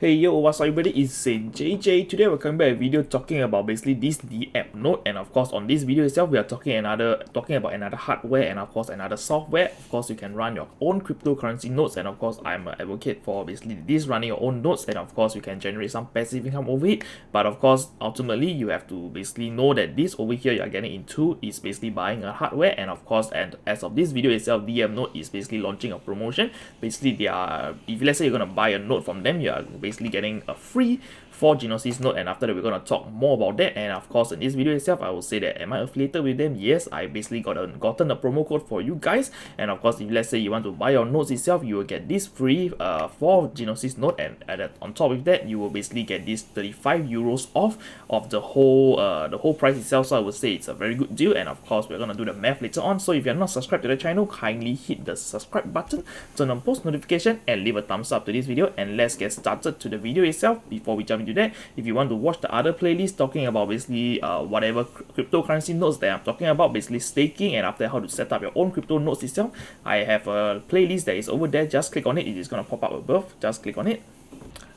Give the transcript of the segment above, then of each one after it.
Hey yo, what's up everybody, it's Saint JJ. Today we're coming back with a video talking about basically this DAppNode, and of course on this video itself we are talking about another hardware and of course another software. Of course you can run your own cryptocurrency nodes, and of course I'm an advocate for basically this running your own nodes, and of course you can generate some passive income over it. But of course ultimately you have to basically know that this over here you are getting into is basically buying a hardware, and of course, and as of this video itself, DAppNode is basically launching a promotion. Basically they are, if let's say you're going to buy a node from them, you are basically getting a free 4 Gnosis node, and after that we're going to talk more about that. And of course in this video itself I will say that am I affiliated with them? Yes, I basically gotten a promo code for you guys, and of course if let's say you want to buy your nodes itself, you will get this free 4 Gnosis node, and on top of that you will basically get this 35 euros off of the whole price itself. So I would say it's a very good deal, and of course we're going to do the math later on. So if you're not subscribed to the channel, kindly hit the subscribe button, turn on post notification, and leave a thumbs up to this video, and let's get started to the video itself. Before we jump into that, if you want to watch the other playlist talking about basically whatever cryptocurrency nodes that I'm talking about, basically staking, and after how to set up your own crypto nodes itself, I have a playlist that is over there. Just click on it, it is going to pop up above. Just click on it.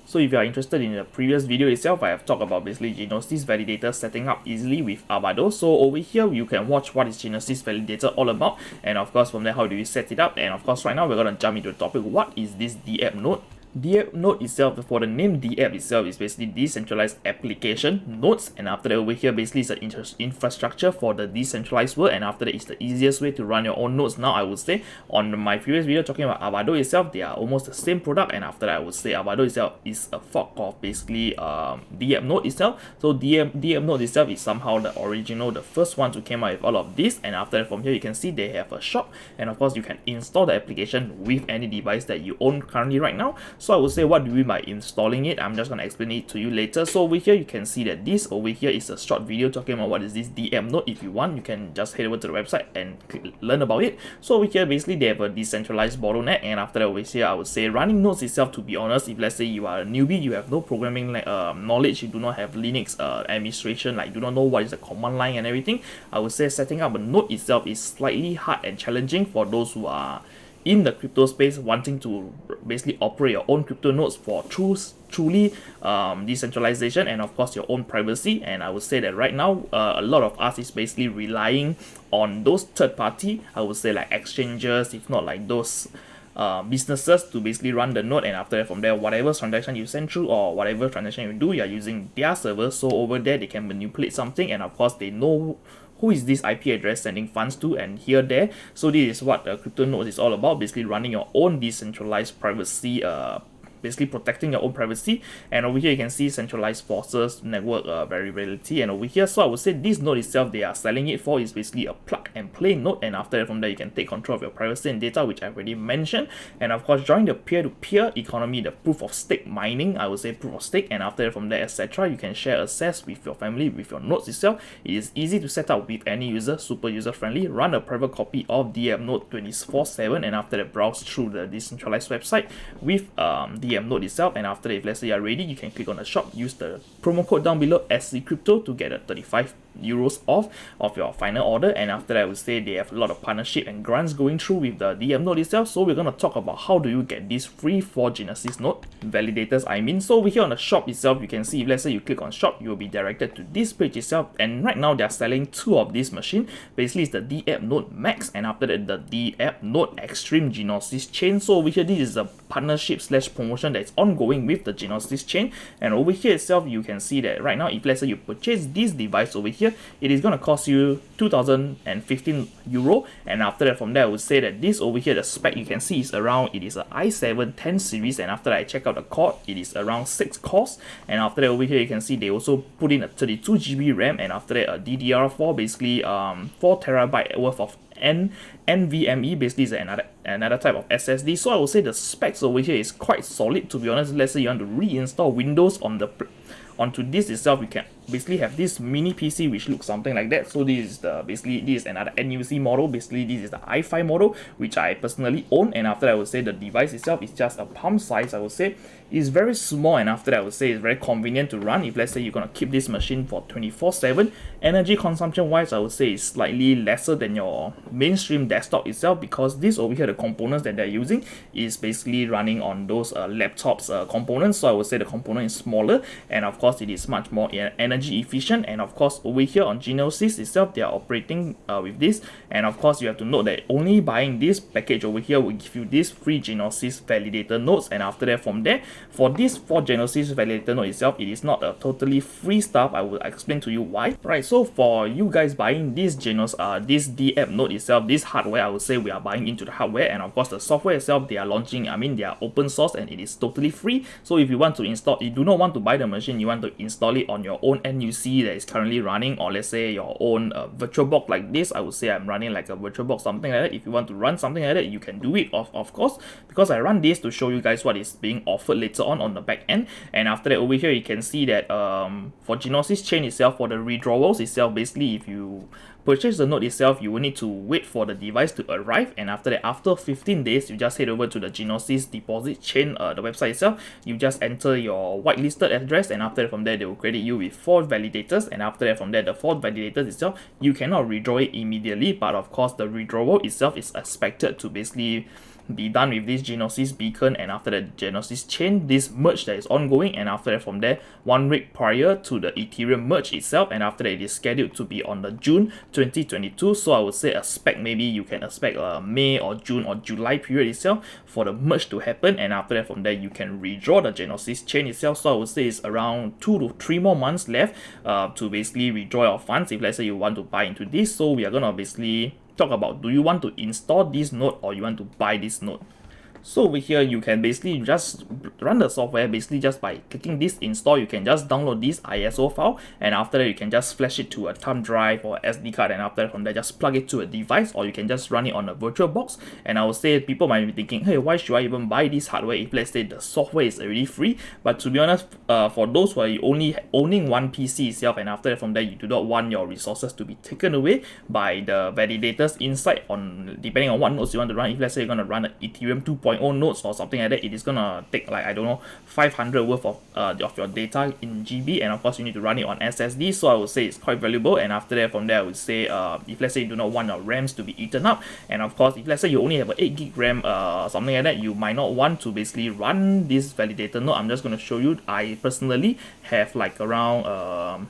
So if you are interested in the previous video itself, I have talked about basically Gnosis Validator setting up easily with Avado. So over here you can watch what is Gnosis Validator all about, and of course from there how do you set it up. And of course right now we're going to jump into the topic, what is this DAppNode? DAppNode itself, for the name DApp itself, is basically decentralized application nodes, and after that over here basically it's an infrastructure for the decentralized world, and after that it's the easiest way to run your own nodes. Now I would say on my previous video talking about Avado itself, they are almost the same product, and after that I would say Avado itself is a fork of basically DAppNode itself. So DAppNode itself is somehow the original, the first one to came out with all of this, and after that from here you can see they have a shop, and of course you can install the application with any device that you own currently right now. So I would say, what do we mean by installing it? I'm just going to explain it to you later. So over here you can see that this over here is a short video talking about what is this DAppNode. If you want, you can just head over to the website and learn about it. So over here basically they have a decentralized bottleneck, and after that over here I would say running nodes itself, to be honest, if let's say you are a newbie, you have no programming knowledge, you do not have Linux administration, like do not know what is the command line and everything, I would say setting up a node itself is slightly hard and challenging for those who are in the crypto space wanting to basically operate your own crypto nodes for truly decentralization and of course your own privacy. And I would say that right now a lot of us is basically relying on those third party, I would say like exchanges, if not like those businesses, to basically run the node, and after that from there whatever transaction you send through or whatever transaction you do, you are using their servers. So over there they can manipulate something, and of course they know who is this IP address sending funds to, and here there. So this is what the crypto node is all about, basically running your own decentralized privacy, basically protecting your own privacy. And over here you can see centralized forces, network variability, and over here, so I would say this node itself they are selling it for is basically a plug and play node, and after that from there you can take control of your privacy and data, which I've already mentioned. And of course join the peer-to-peer economy, the proof of stake mining, I would say proof of stake, and after that from there etc. you can share access with your family with your nodes itself. It is easy to set up with any user, super user friendly. Run a private copy of DAppNode 24/7, and after that browse through the decentralized website with DAppNode itself. And after that, if let's say you are ready, you can click on the shop, use the promo code down below SCCrypto to get a 35 euros off of your final order. And after that I would say they have a lot of partnership and grants going through with the DAppNode itself. So we're going to talk about how do you get this free 4 Gnosis node validators, I mean. So over here on the shop itself you can see, if let's say you click on shop, you will be directed to this page itself, and right now they're selling 2 of this machine. Basically it's the DAppNode Max, and after that the DAppNode Extreme Gnosis chain. So over here this is a partnership / promotion that's ongoing with the Gnosis chain, and over here itself you can see that right now if let's say you purchase this device over here, it is going to cost you 2015 euro. And after that from there I would say that this over here, the spec you can see is around, it is a i7 10 series, and after that I check out the core, it is around 6 cores. And after that over here you can see they also put in a 32 GB RAM, and after that a DDR4, basically 4 terabyte worth of NVMe, basically is another type of SSD. So I would say the specs over here is quite solid, to be honest. Let's say you want to reinstall Windows onto this itself, you can basically have this mini PC which looks something like that. So this is the basically this is another NUC model. Basically this is the i5 model which I personally own, and after that I would say the device itself is just a palm size. I would say it's very small, and after that I would say it's very convenient to run if let's say you're gonna keep this machine for 24/7. Energy consumption wise, I would say it's slightly lesser than your mainstream desktop itself, because this over here, the components that they're using is basically running on those laptops components. So I would say the component is smaller, and of course it is much more energy efficient. And of course over here on Gnosis itself, they are operating with this, and of course you have to note that only buying this package over here will give you this free Gnosis validator nodes. And after that, from there, for this for Gnosis validator node itself, it is not a totally free stuff. I will explain to you why. Right, so for you guys buying this this DAppNode itself, this hardware, I would say we are buying into the hardware, and of course the software itself they are launching, I mean they are open source and it is totally free. So if you want to install, you do not want to buy the machine, you want to install it on your own NUC that is currently running, or let's say your own VirtualBox like this. I would say I'm running like a VirtualBox, something like that. If you want to run something like that, you can do it of course, because I run this to show you guys what is being offered later on the back end. And after that, over here you can see that for Gnosis chain itself, for the withdrawals itself, basically if you purchase the node itself, you will need to wait for the device to arrive, and after that, after 15 days, you just head over to the Gnosis deposit chain, the website itself. You just enter your whitelisted address, and after that, from there they will credit you with 4 validators, and after that, from there, the 4 validators itself, you cannot withdraw it immediately, but of course the withdrawal itself is expected to basically be done with this Gnosis beacon, and after that Gnosis chain, this merge that is ongoing, and after that, from there, 1 week prior to the Ethereum merge itself, and after that it is scheduled to be on the June 2022. So I would say expect, maybe you can expect May or June or July period itself for the merge to happen, and after that, from there you can withdraw the Gnosis chain itself. So I would say it's around 2 to 3 more months left to basically withdraw your funds if let's say you want to buy into this. So we are gonna basically talk about, do you want to install this node or you want to buy this node? So over here, you can basically just run the software basically just by clicking this install. You can just download this ISO file, and after that you can just flash it to a thumb drive or SD card, and after that, from there just plug it to a device, or you can just run it on a VirtualBox. And I would say people might be thinking, hey, why should I even buy this hardware if let's say the software is already free? But to be honest, for those who are only owning one PC itself, and after that, from there you do not want your resources to be taken away by the validators inside, on depending on what nodes you want to run. If let's say you're going to run an Ethereum 2.0 nodes or something like that, it is gonna take like, I don't know, 500 worth of your data in GB, and of course you need to run it on SSD. So I would say it's quite valuable. And after that, from there I would say if let's say you do not want your RAMs to be eaten up, and of course if let's say you only have an 8 gig RAM something like that, you might not want to basically run this validator node. I'm just going to show you. I personally have like around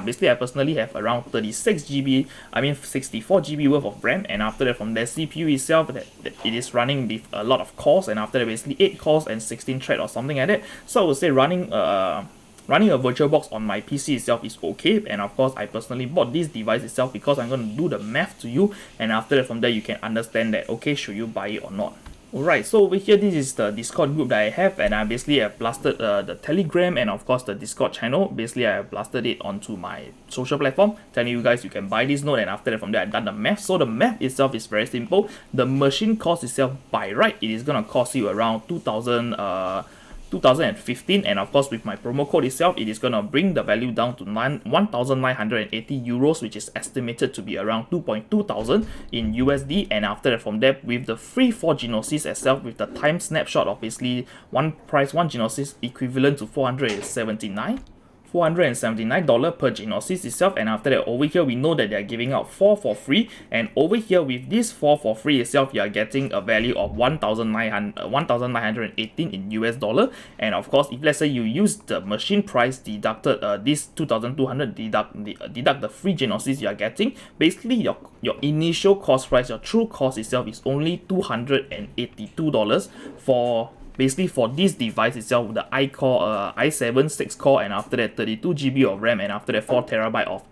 basically I personally have around 36 GB, I mean 64 GB worth of RAM, and after that, from the CPU itself, that it is running with a lot of cores, and after that basically 8 cores and 16 thread or something like that. So I would say running a VirtualBox on my PC itself is okay. And of course I personally bought this device itself because I'm going to do the math to you, and after that, from there you can understand that, okay, should you buy it or not. Alright, so over here, this is the Discord group that I have, and I basically have blasted the Telegram and of course the Discord channel. Basically I have blasted it onto my social platform, telling you guys you can buy this node, and after that, from there I've done the math. So the math itself is very simple. The machine cost itself, by right, it is gonna cost you around 2015, and of course with my promo code itself, it is going to bring the value down to 1,980 euros, which is estimated to be around 2.2 thousand in USD. And after that, from there, with the free 4 Gnosis itself, with the time snapshot of basically one Gnosis equivalent to $479 per Gnosis itself. And after that, over here we know that they are giving out 4 for free, and over here with this 4 for free itself, you are getting a value of 1,918 in US dollar. And of course, if let's say you use the machine price deducted this 2,200, deduct the free Gnosis you are getting, basically your initial cost price, your true cost itself, is only $282 for basically for this device itself, the i-core i7 6-core, and after that 32 GB of RAM, and after that 4 TB of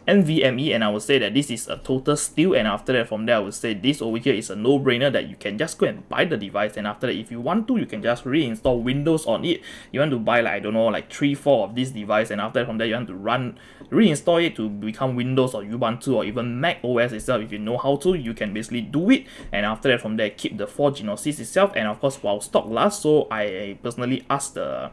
NVMe. And I would say that this is a total steal. And after that, from there, I would say this over here is a no-brainer, that you can just go and buy the device, and after that, if you want to, you can just reinstall Windows on it. You want to buy like, I don't know, like 3-4 of this device, and after that, from there, you want to reinstall it to become Windows or Ubuntu or even Mac OS itself. If you know how to, you can basically do it. And after that, from there, keep the 4 Gnosis itself, and of course while stock lasts. So I personally asked the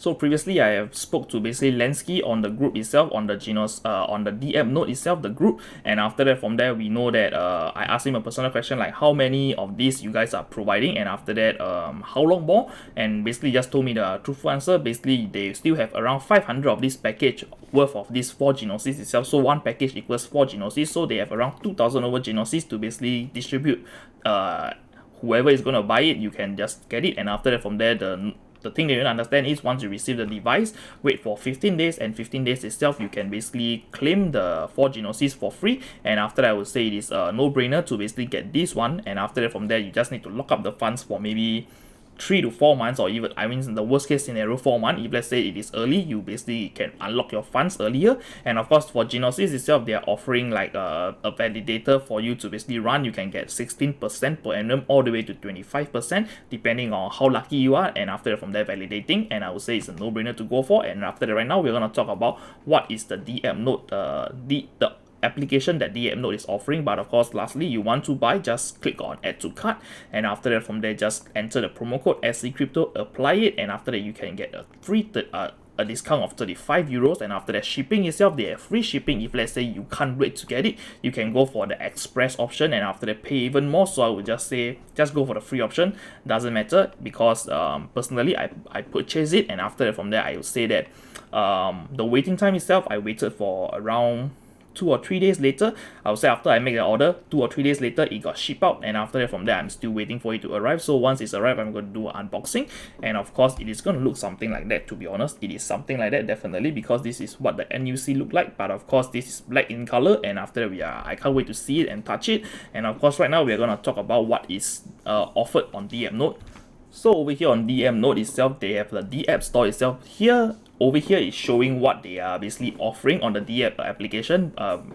So previously I have spoke to basically Lenski on the group itself, on the Gnosis, on the DAppNode itself, the group, and after that from there we know that I asked him a personal question like how many of these you guys are providing, and after that how long more, and basically just told me the truthful answer. Basically they still have around 500 of this package worth of this 4 Gnosis itself, so one package equals 4 Gnosis, so they have around 2000 over Gnosis to basically distribute. Whoever is going to buy it, you can just get it, and after that from there the thing that you understand is once you receive the device, wait for 15 days, and 15 days itself you can basically claim the 4 Gnosis for free. And after that I would say it is a no-brainer to basically get this one, and after that from there you just need to lock up the funds for maybe 3 to 4 months, or even, I mean, in the worst case scenario 4 months. If let's say it is early, you basically can unlock your funds earlier. And of course for Gnosis itself, they are offering like a validator for you to basically run. You can get 16% per annum all the way to 25% depending on how lucky you are, and after that from there validating, and I would say it's a no-brainer to go for. And after that, right now we're going to talk about what is the DAppNode, the application that DAppNode is offering. But of course lastly, you want to buy, just click on add to cart, and after that from there just enter the promo code SC Crypto, apply it, and after that you can get a free a discount of 35 euros. And after that, shipping itself, they have free shipping. If let's say you can't wait to get it, you can go for the express option, and after that pay even more. So I would just say just go for the free option, doesn't matter, because personally I purchased it, and after that from there I would say that the waiting time itself, I waited for around 2 or 3 days later. I would say after I make the order, 2 or 3 days later it got shipped out, and after that from there I'm still waiting for it to arrive. So once it's arrived, I'm going to do an unboxing, and of course it is going to look something like that. To be honest, it is something like that definitely, because this is what the NUC look like. But of course this is black in color, and after that I can't wait to see it and touch it. And of course right now we're going to talk about what is offered on DAppNode. So over here on DAppNode itself, they have the DApp store itself. Over here is showing what they are basically offering on the DApp application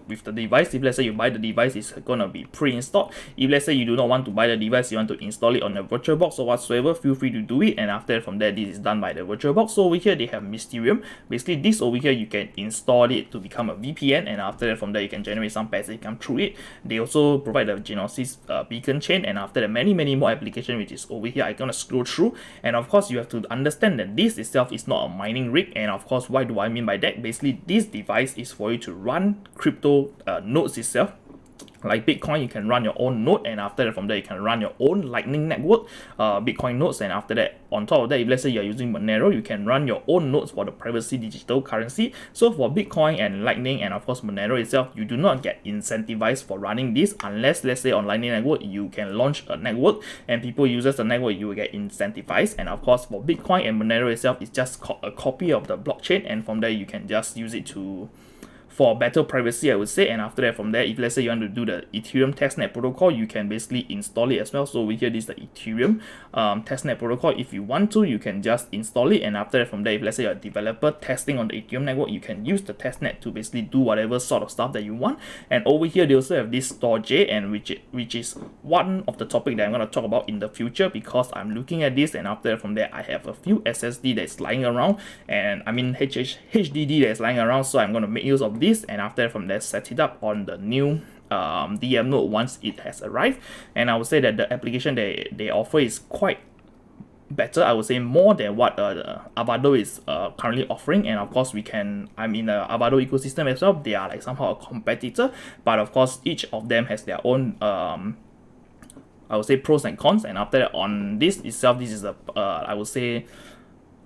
with the device. If let's say you buy the device, it's gonna be pre-installed. If let's say you do not want to buy the device, you want to install it on a VirtualBox or whatsoever, feel free to do it. And after from there, this is done by the VirtualBox. So over here they have Mysterium. Basically this over here you can install it to become a VPN, and after that from there you can generate some passive income through it. They also provide the Gnosis beacon chain, and after that many more applications, which is over here. I'm gonna scroll through, and of course you have to understand that this itself is not a mining rig. And of course, why do I mean by that? Basically this device is for you to run crypto nodes itself. Like Bitcoin, you can run your own node, and after that from there you can run your own Lightning Network Bitcoin nodes. And after that, on top of that, if let's say you're using Monero, you can run your own nodes for the privacy digital currency. So for Bitcoin and Lightning and of course Monero itself, you do not get incentivized for running this, unless let's say on Lightning Network you can launch a network and people uses the network, you will get incentivized. And of course for Bitcoin and Monero itself, it's just a copy of the blockchain, and from there you can just use it for better privacy, I would say. And after that from there, if let's say you want to do the Ethereum testnet protocol, you can basically install it as well. So over here, this is the Ethereum testnet protocol. If you want to, you can just install it, and after that from there, if let's say you're a developer testing on the Ethereum network, you can use the testnet to basically do whatever sort of stuff that you want. And over here they also have this Storj, and which is one of the topic that I'm going to talk about in the future, because I'm looking at this, and after that from there I have a few SSD that's lying around, and I mean HDD that's lying around, so I'm going to make use of this, and after that from there set it up on the new DAppNode once it has arrived. And I would say that the application they offer is quite better, I would say more than what Avado is currently offering. And of course I'm in the Avado ecosystem as well. They are like somehow a competitor, but of course each of them has their own I would say pros and cons. And after that, on this itself, this is a I would say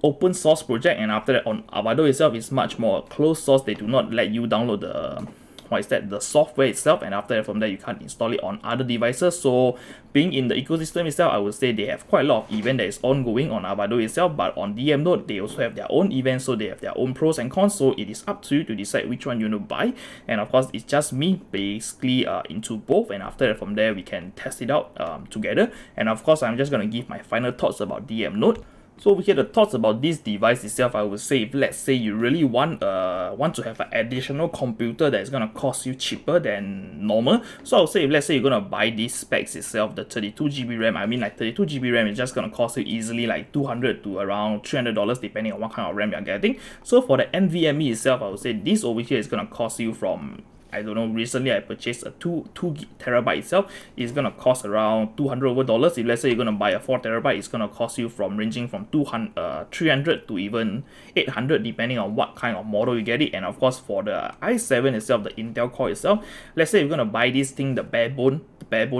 open source project, and after that on Avado itself is much more closed source. They do not let you download the software itself, and after that from there you can't install it on other devices. So being in the ecosystem itself, I would say they have quite a lot of event that is ongoing on Avado itself, but on DAppNode they also have their own events, so they have their own pros and cons. So it is up to you to decide which one you want to buy. And of course it's just me basically into both, and after that from there we can test it out together. And of course I'm just going to give my final thoughts about DAppNode. So over here, the thoughts about this device itself, I would say if let's say you really want to have an additional computer that is gonna cost you cheaper than normal. So I would say if let's say you're gonna buy these specs itself, the 32GB RAM, I mean like 32GB RAM is just gonna cost you easily like $200 to around $300 depending on what kind of RAM you're getting. So for the NVMe itself, I would say this over here is gonna cost you from I don't know, recently I purchased a 2 terabyte itself. It's gonna cost around $200 If let's say you're gonna buy a 4 terabyte, it's gonna cost you from ranging from 300 to even 800 depending on what kind of model you get it. And of course for the i7 itself, the Intel core itself, let's say you're gonna buy this thing, the bare bone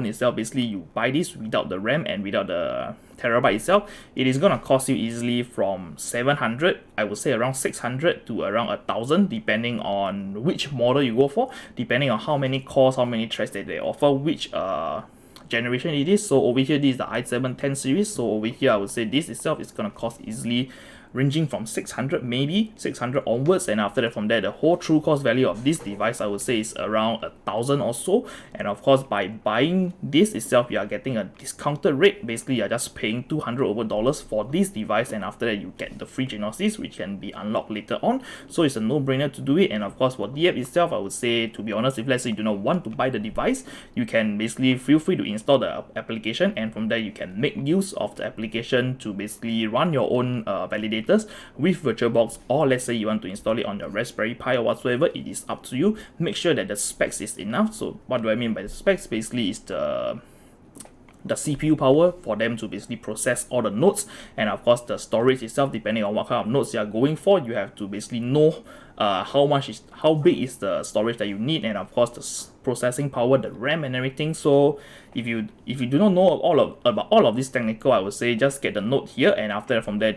itself, basically you buy this without the RAM and without the terabyte itself, it is gonna cost you easily from 700, I would say around 600 to around 1000 depending on which model you go for, depending on how many cores, how many threads that they offer, which generation it is. So over here, this is the i7 10 series. So over here, I would say this itself is gonna cost easily ranging from 600, maybe 600 onwards, and after that from there the whole true cost value of this device I would say is around 1000 or so. And of course by buying this itself, you are getting a discounted rate. Basically you are just paying $200 for this device, and after that you get the free Gnosis, which can be unlocked later on. So it's a no-brainer to do it. And of course for the app itself, I would say, to be honest, if let's say you do not want to buy the device, you can basically feel free to install the application, and from there you can make use of the application to basically run your own validator with VirtualBox, or let's say you want to install it on your Raspberry Pi or whatsoever, it is up to you. Make sure that the specs is enough. So what do I mean by the specs? Basically is the CPU power for them to basically process all the nodes, and of course the storage itself, depending on what kind of nodes you are going for, you have to basically know how big is the storage that you need, and of course the processing power, the RAM and everything. So if you do not know about all of this technical, I would say just get the note here, and after that, from there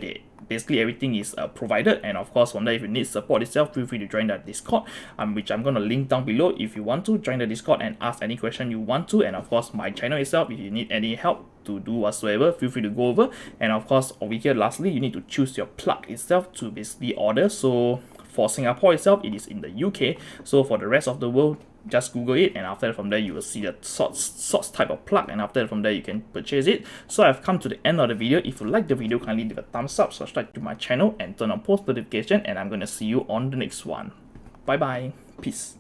basically everything is provided. And of course from there, if you need support itself, feel free to join that Discord, which I'm going to link down below. If you want to join the Discord and ask any question you want to, and of course my channel itself, if you need any help to do whatsoever, feel free to go over. And of course over here, lastly, you need to choose your plug itself to basically order. So for Singapore itself, it is in the UK. So for the rest of the world, just Google it, and after that, from there you will see the source type of plug, and after that, from there you can purchase it. So I've come to the end of the video. If you like the video, kindly leave a thumbs up, subscribe to my channel, and turn on post notification, and I'm going to see you on the next one. Bye bye. Peace.